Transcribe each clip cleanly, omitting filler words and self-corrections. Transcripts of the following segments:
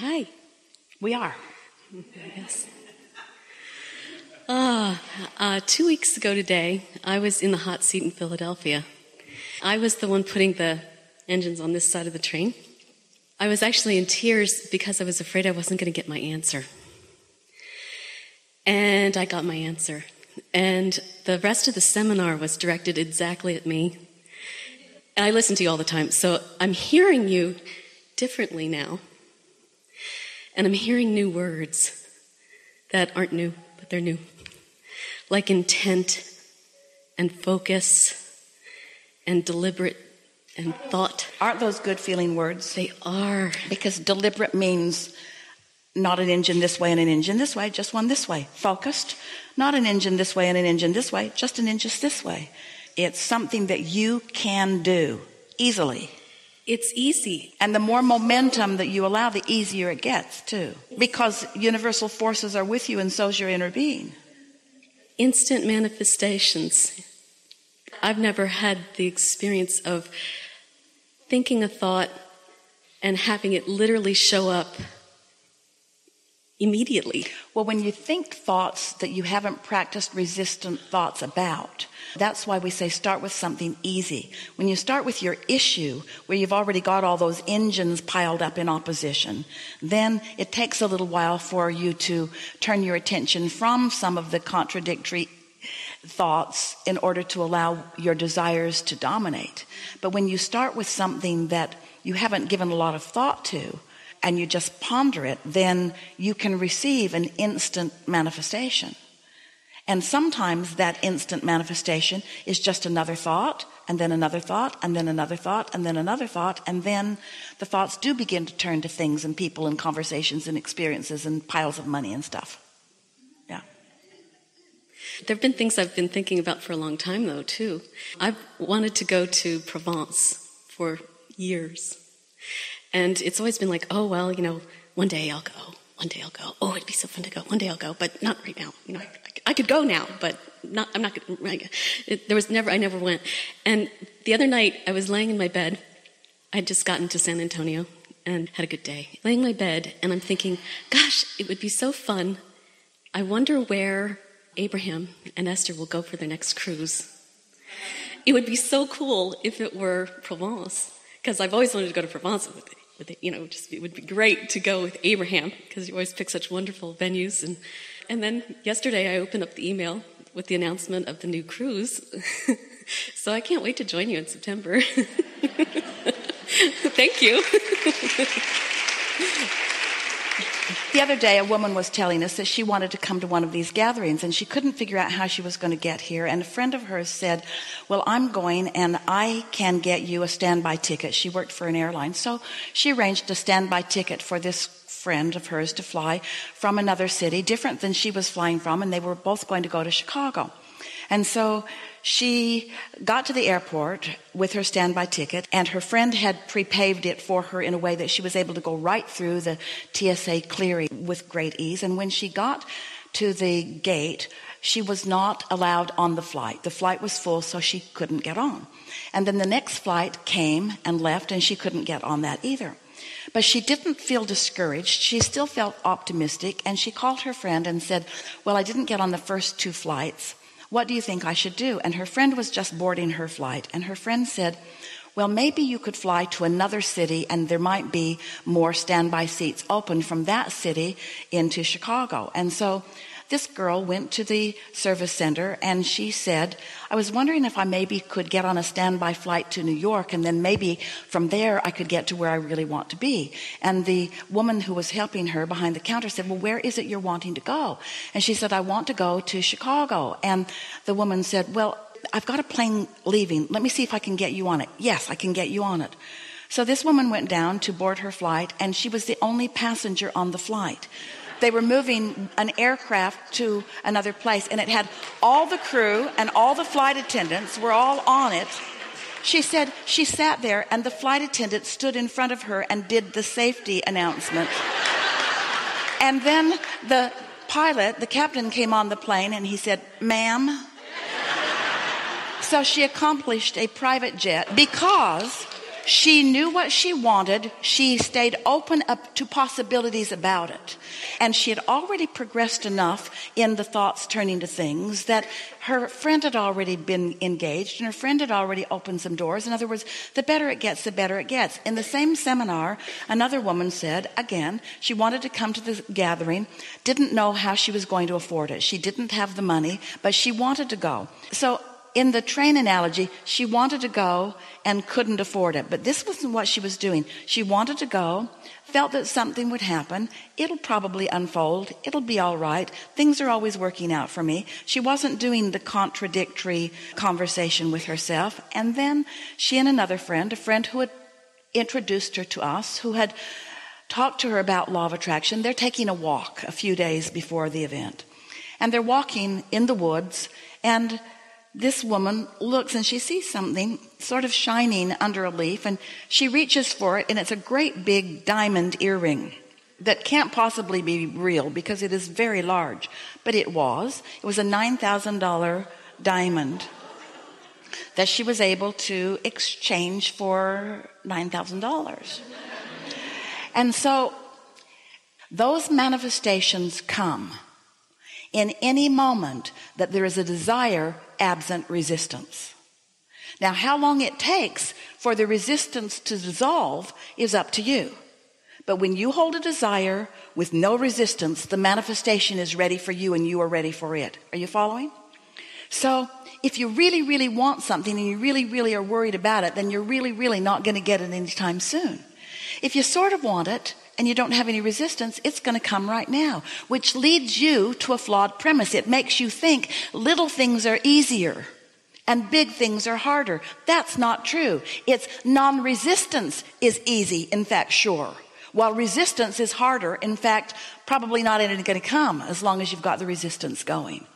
Hi. We are. Yes. 2 weeks ago today, I was in the hot seat in Philadelphia. I was the one putting the engines on this side of the train. I was actually in tears because I was afraid I wasn't going to get my answer. And I got my answer. And the rest of the seminar was directed exactly at me. And I listen to you all the time, so I'm hearing you differently now. And I'm hearing new words that aren't new, but they're new. Like intent and focus and deliberate and thought. Aren't those good feeling words? They are. Because deliberate means not an engine this way and an engine this way, just one this way. Focused, not an engine this way and an engine this way, just an engine this way. It's something that you can do easily. It's easy. And the more momentum that you allow, the easier it gets too. Because universal forces are with you and so's your inner being. Instant manifestations. I've never had the experience of thinking a thought and having it literally show up immediately. Well, when you think thoughts that you haven't practiced resistant thoughts about, that's why we say start with something easy. When you start with your issue, where you've already got all those engines piled up in opposition, then it takes a little while for you to turn your attention from some of the contradictory thoughts in order to allow your desires to dominate. But when you start with something that you haven't given a lot of thought to, and you just ponder it, then you can receive an instant manifestation. And sometimes that instant manifestation is just another thought, and then another thought, and then another thought, and then another thought, and then the thoughts do begin to turn to things and people and conversations and experiences and piles of money and stuff. Yeah. There have been things I've been thinking about for a long time, though, too. I've wanted to go to Provence for years. And it's always been like, oh, well, one day I'll go. One day I'll go. Oh, it'd be so fun to go. One day I'll go, but not right now. I could go now, but I'm not going to. I never went. And the other night, I was laying in my bed. I'd just gotten to San Antonio and had a good day. Laying in my bed, and I'm thinking, gosh, it would be so fun. I wonder where Abraham and Esther will go for their next cruise. It would be so cool if it were Provence, because I've always wanted to go to Provence with it. It would be great to go with Abraham, because you always pick such wonderful venues. And then yesterday I opened up the email with the announcement of the new cruise. So I can't wait to join you in September. Thank you. The other day, a woman was telling us that she wanted to come to one of these gatherings, and she couldn't figure out how she was going to get here. And a friend of hers said, well, I'm going, and I can get you a standby ticket. She worked for an airline. So she arranged a standby ticket for this friend of hers to fly from another city, different than she was flying from, and they were both going to go to Chicago. And so she got to the airport with her standby ticket, and her friend had pre-paved it for her in a way that she was able to go right through the TSA clearing with great ease. And when she got to the gate, she was not allowed on the flight. The flight was full, so she couldn't get on. And then the next flight came and left, and she couldn't get on that either. But she didn't feel discouraged. She still felt optimistic, and she called her friend and said, well, I didn't get on the first 2 flights. What do you think I should do? And her friend was just boarding her flight. And her friend said, well, maybe you could fly to another city, and there might be more standby seats open from that city into Chicago. And so this girl went to the service center, and she said, I was wondering if I maybe could get on a standby flight to New York, and then maybe from there I could get to where I really want to be. And the woman who was helping her behind the counter said, well, where is it you're wanting to go? And she said, I want to go to Chicago. And the woman said, well, I've got a plane leaving. Let me see if I can get you on it. Yes, I can get you on it. So this woman went down to board her flight, and she was the only passenger on the flight. They were moving an aircraft to another place, and it had all the crew and all the flight attendants were all on it. She said she sat there, and the flight attendant stood in front of her and did the safety announcement. And then the pilot, the captain, came on the plane, and he said, ma'am. So she accomplished a private jet because She knew what she wanted. She stayed open up to possibilities about it. And she had already progressed enough in the thoughts turning to things that her friend had already been engaged and her friend had already opened some doors. In other words, the better it gets, the better it gets. In the same seminar, another woman said, again, she wanted to come to the gathering, didn't know how she was going to afford it. She didn't have the money, but she wanted to go. So in the train analogy, she wanted to go and couldn't afford it. But this wasn't what she was doing. She wanted to go, felt that something would happen. It'll probably unfold. It'll be all right. Things are always working out for me. She wasn't doing the contradictory conversation with herself. And then she and another friend, a friend who had introduced her to us, who had talked to her about law of attraction, they're taking a walk a few days before the event. And they're walking in the woods, and this woman looks and she sees something sort of shining under a leaf, and she reaches for it, and it's a great big diamond earring that can't possibly be real because it is very large. But it was a $9,000 diamond that she was able to exchange for $9,000. And so those manifestations come in any moment that there is a desire absent resistance. Now, how long it takes for the resistance to dissolve is up to you. But when you hold a desire with no resistance, the manifestation is ready for you and you are ready for it. Are you following? So if you really, really want something and you really, really are worried about it, then you're really, really not going to get it anytime soon. If you sort of want it and you don't have any resistance, it's going to come right now, which leads you to a flawed premise. It makes you think little things are easier and big things are harder. That's not true. It's non-resistance is easy, in fact, sure. While resistance is harder, in fact, probably not even going to come as long as you've got the resistance going.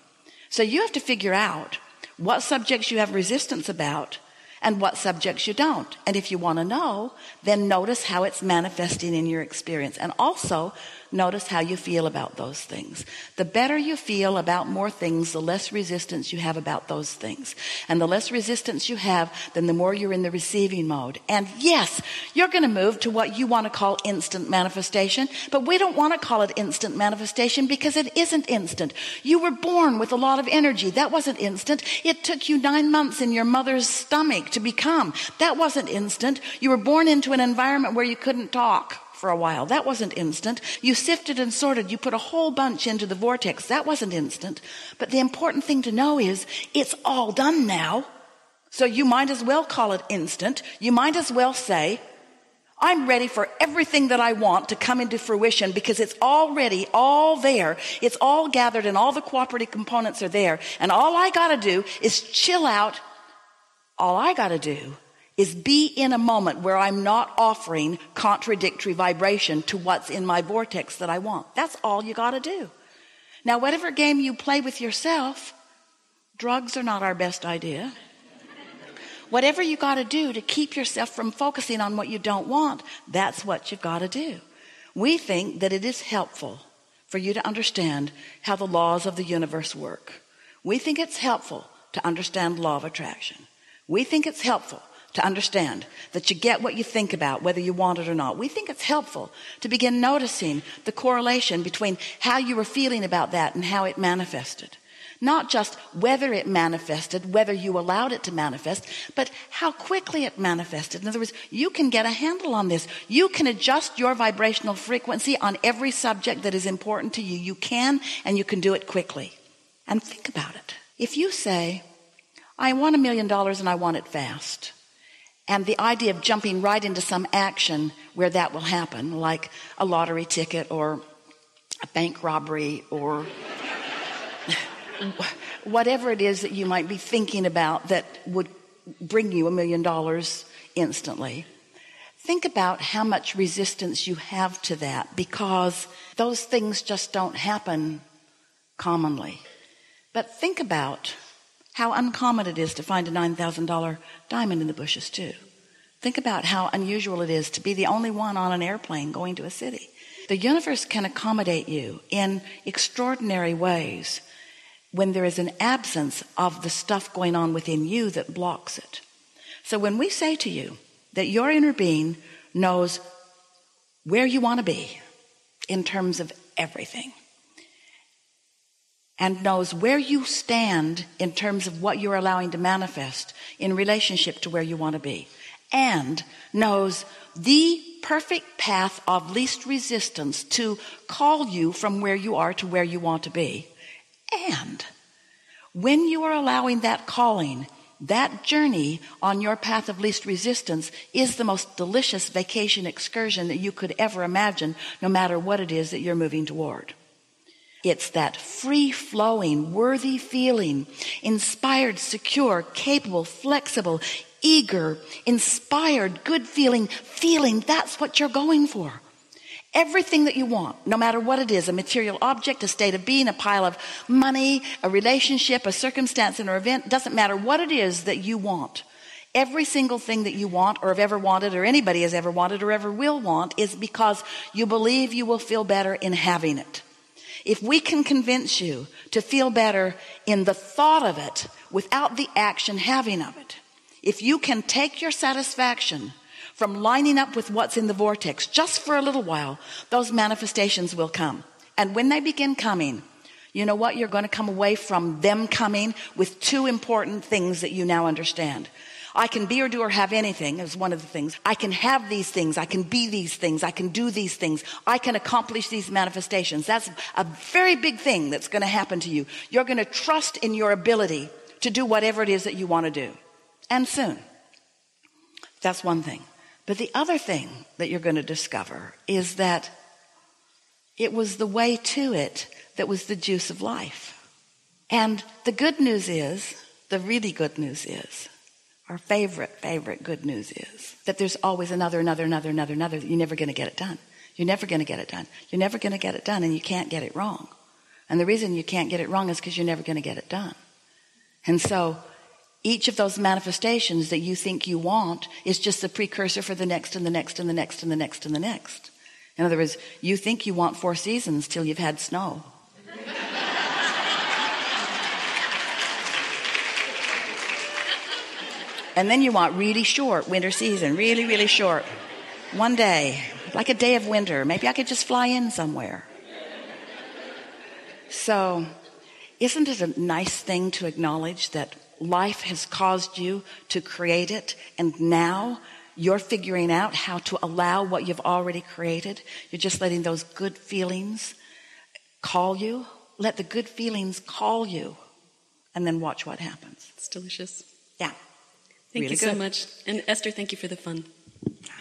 So you have to figure out what subjects you have resistance about and what subjects you don't. And if you want to know, then notice how it's manifesting in your experience. And also notice how you feel about those things. The better you feel about more things, the less resistance you have about those things. And the less resistance you have, then the more you're in the receiving mode. And yes, you're going to move to what you want to call instant manifestation, but we don't want to call it instant manifestation because it isn't instant. You were born with a lot of energy. That wasn't instant. It took you 9 months in your mother's stomach to become. That wasn't instant. You were born into an environment where you couldn't talk for a while. That wasn't instant. You sifted and sorted. You put a whole bunch into the vortex. That wasn't instant. But the important thing to know is it's all done now. So you might as well call it instant. You might as well say, I'm ready for everything that I want to come into fruition because it's already all there. It's all gathered and all the cooperative components are there. And all I got to do is chill out. All I got to do is be in a moment where I'm not offering contradictory vibration to what's in my vortex that I want. That's all you got to do. Now, whatever game you play with yourself, drugs are not our best idea. Whatever you got to do to keep yourself from focusing on what you don't want, that's what you've got to do. We think that it is helpful for you to understand how the laws of the universe work. We think it's helpful to understand law of attraction. We think it's helpful to understand that you get what you think about, whether you want it or not. We think it's helpful to begin noticing the correlation between how you were feeling about that and how it manifested. Not just whether it manifested, whether you allowed it to manifest, but how quickly it manifested. In other words, you can get a handle on this. You can adjust your vibrational frequency on every subject that is important to you. You can, and you can do it quickly. And think about it. If you say, I want $1 million and I want it fast, and the idea of jumping right into some action where that will happen, like a lottery ticket or a bank robbery or whatever it is that you might be thinking about that would bring you $1 million instantly. Think about how much resistance you have to that, because those things just don't happen commonly. But think about how uncommon it is to find a $9,000 diamond in the bushes too. Think about how unusual it is to be the only one on an airplane going to a city. The universe can accommodate you in extraordinary ways when there is an absence of the stuff going on within you that blocks it. So when we say to you, that your inner being knows where you want to be in terms of everything, and knows where you stand in terms of what you're allowing to manifest in relationship to where you want to be, and knows the perfect path of least resistance to call you from where you are to where you want to be. And when you are allowing that calling, that journey on your path of least resistance is the most delicious vacation excursion that you could ever imagine, no matter what it is that you're moving toward. It's that free-flowing, worthy feeling, inspired, secure, capable, flexible, eager, inspired, good feeling. That's what you're going for. Everything that you want, no matter what it is, a material object, a state of being, a pile of money, a relationship, a circumstance, an event, doesn't matter what it is that you want. Every single thing that you want or have ever wanted or anybody has ever wanted or ever will want is because you believe you will feel better in having it. If we can convince you to feel better in the thought of it without the action having of it, if you can take your satisfaction from lining up with what's in the vortex just for a little while, those manifestations will come. And when they begin coming, you know what? You're going to come away from them coming with two important things that you now understand. I can be or do or have anything is one of the things. I can have these things. I can be these things. I can do these things. I can accomplish these manifestations. That's a very big thing that's going to happen to you. You're going to trust in your ability to do whatever it is that you want to do. And soon. That's one thing. But the other thing that you're going to discover is that it was the way to it that was the juice of life. And the good news is, the really good news is, our favorite good news is that there's always another. You're never going to get it done. You're never going to get it done. You're never going to get it done, and you can't get it wrong. And the reason you can't get it wrong is because you're never going to get it done. And so each of those manifestations that you think you want is just the precursor for the next and the next and the next and the next and the next. In other words, you think you want 4 seasons till you've had snow. And then you want really short winter season, really, really short. One day, like a day of winter. Maybe I could just fly in somewhere. So, isn't it a nice thing to acknowledge that life has caused you to create it, and now you're figuring out how to allow what you've already created? You're just letting those good feelings call you. Let the good feelings call you, and then watch what happens. It's delicious. Yeah. Thank really you so good. much. And Esther, thank you for the fun. Yeah.